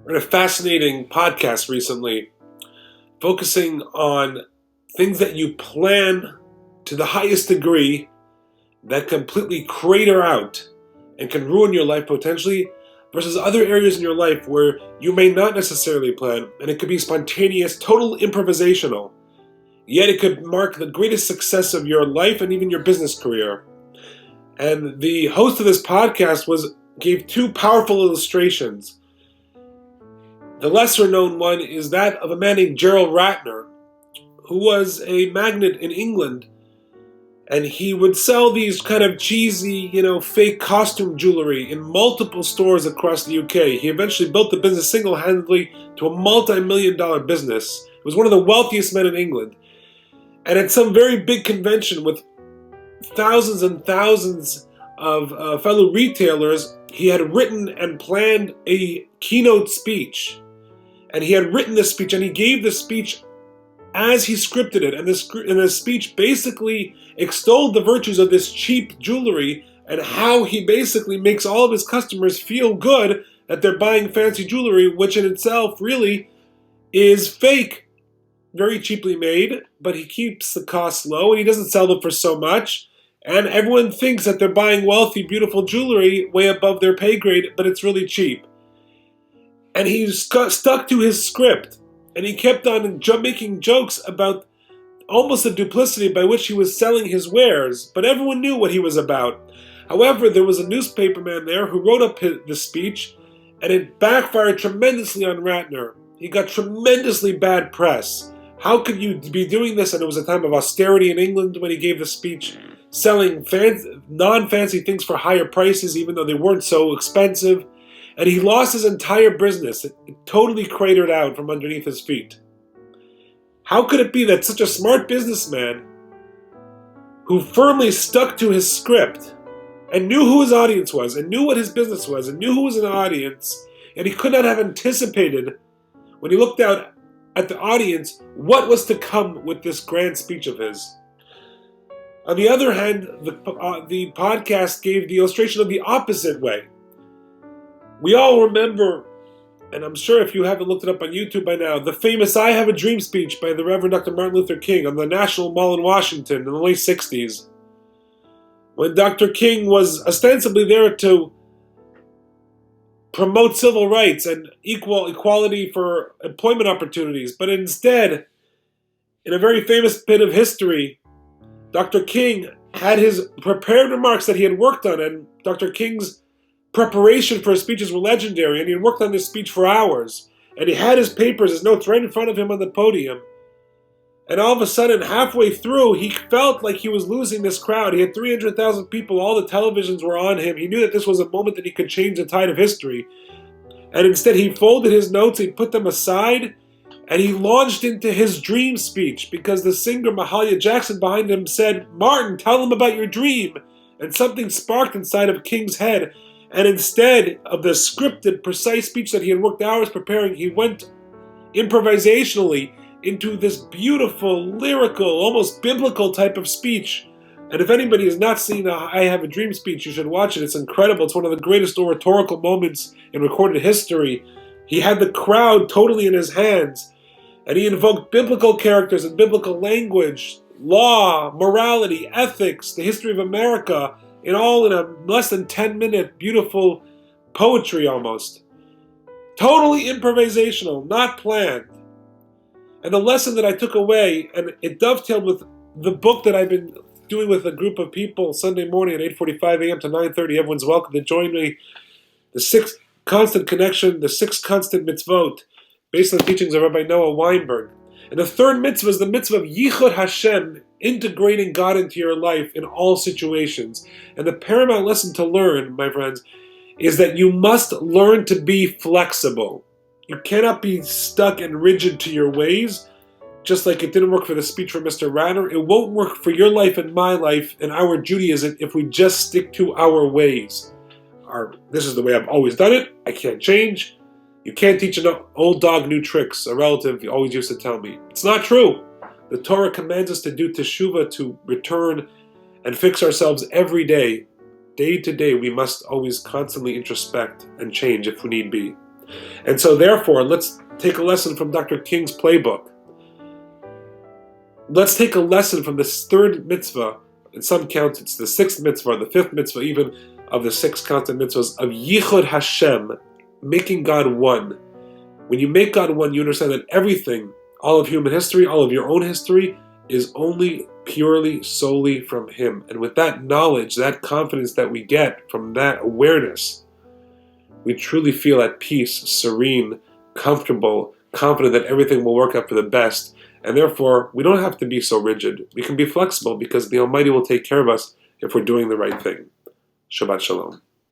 read a fascinating podcast recently focusing on things that you plan to the highest degree that completely crater out and can ruin your life potentially versus other areas in your life where you may not necessarily plan and it could be spontaneous, total improvisational. Yet it could mark the greatest success of your life and even your business career. And the host of this podcast gave two powerful illustrations. The lesser known one is that of a man named Gerald Ratner, who was a magnate in England, and he would sell these kind of cheesy, fake costume jewelry in multiple stores across the UK. He eventually built the business single-handedly to a multi-million-dollar business. He was one of the wealthiest men in England. And at some very big convention with thousands and thousands of fellow retailers, he had written and planned a keynote speech. And he had written this speech, and he gave the speech as he scripted it. And the speech basically extolled the virtues of this cheap jewelry and how he basically makes all of his customers feel good that they're buying fancy jewelry, which in itself really is fake, very cheaply made, but he keeps the costs low and he doesn't sell them for so much. And everyone thinks that they're buying wealthy, beautiful jewelry way above their pay grade, but it's really cheap. And he stuck to his script, and he kept on making jokes about almost the duplicity by which he was selling his wares, but everyone knew what he was about. However, there was a newspaperman there who wrote up the speech, and it backfired tremendously on Ratner. He got tremendously bad press. How could you be doing this? And it was a time of austerity in England when he gave the speech, selling non-fancy things for higher prices, even though they weren't so expensive. And he lost his entire business. It totally cratered out from underneath his feet. How could it be that such a smart businessman who firmly stuck to his script and knew who his audience was and knew what his business was and knew who was in the audience, and he could not have anticipated when he looked out at the audience what was to come with this grand speech of his? On the other hand, the podcast gave the illustration of the opposite way. We all remember, and I'm sure if you haven't looked it up on YouTube by now, the famous I Have a Dream speech by the Reverend Dr. Martin Luther King on the National Mall in Washington in the late 60s. When Dr. King was ostensibly there to promote civil rights and equality for employment opportunities, but instead, in a very famous bit of history, Dr. King had his prepared remarks that he had worked on, and Dr. King's preparation for his speeches were legendary, and he had worked on this speech for hours, and he had his papers, his notes right in front of him on the podium, and all of a sudden, halfway through, he felt like he was losing this crowd. He had 300,000 people, all the televisions were on him. He knew that this was a moment that he could change the tide of history, and instead he folded his notes, he put them aside, and he launched into his dream speech, because the singer Mahalia Jackson behind him said, "Martin, tell them about your dream," and something sparked inside of King's head. And instead of the scripted, precise speech that he had worked hours preparing, he went improvisationally into this beautiful, lyrical, almost biblical type of speech. And if anybody has not seen the I Have a Dream speech, you should watch it. It's incredible. It's one of the greatest oratorical moments in recorded history. He had the crowd totally in his hands, and he invoked biblical characters and biblical language, law, morality, ethics, the history of America, in a less than 10-minute beautiful poetry almost. Totally improvisational, not planned. And the lesson that I took away, and it dovetailed with the book that I've been doing with a group of people Sunday morning at 8:45 a.m. to 9:30. Everyone's welcome to join me. The Sixth Constant Connection, the Sixth Constant Mitzvot, based on the teachings of Rabbi Noah Weinberg. And the third mitzvah is the mitzvah of Yichud Hashem, integrating God into your life in all situations. And the paramount lesson to learn, my friends, is that you must learn to be flexible. You cannot be stuck and rigid to your ways, just like it didn't work for the speech from Mr. Ratner. It won't work for your life and my life and our Judaism if we just stick to our ways. This is the way I've always done it. I can't change. You can't teach an old dog new tricks, a relative always used to tell me. It's not true. The Torah commands us to do teshuvah, to return and fix ourselves every day. Day to day, we must always constantly introspect and change if we need be. And so therefore, let's take a lesson from Dr. King's playbook. Let's take a lesson from this third mitzvah. In some counts, it's the sixth mitzvah, or the fifth mitzvah even, of the six constant mitzvahs, of Yichud Hashem, making God one. When you make God one, you understand that everything, all of human history, all of your own history, is only purely, solely from Him. And with that knowledge, that confidence that we get from that awareness, we truly feel at peace, serene, comfortable, confident that everything will work out for the best. And therefore, we don't have to be so rigid. We can be flexible because the Almighty will take care of us if we're doing the right thing. Shabbat Shalom.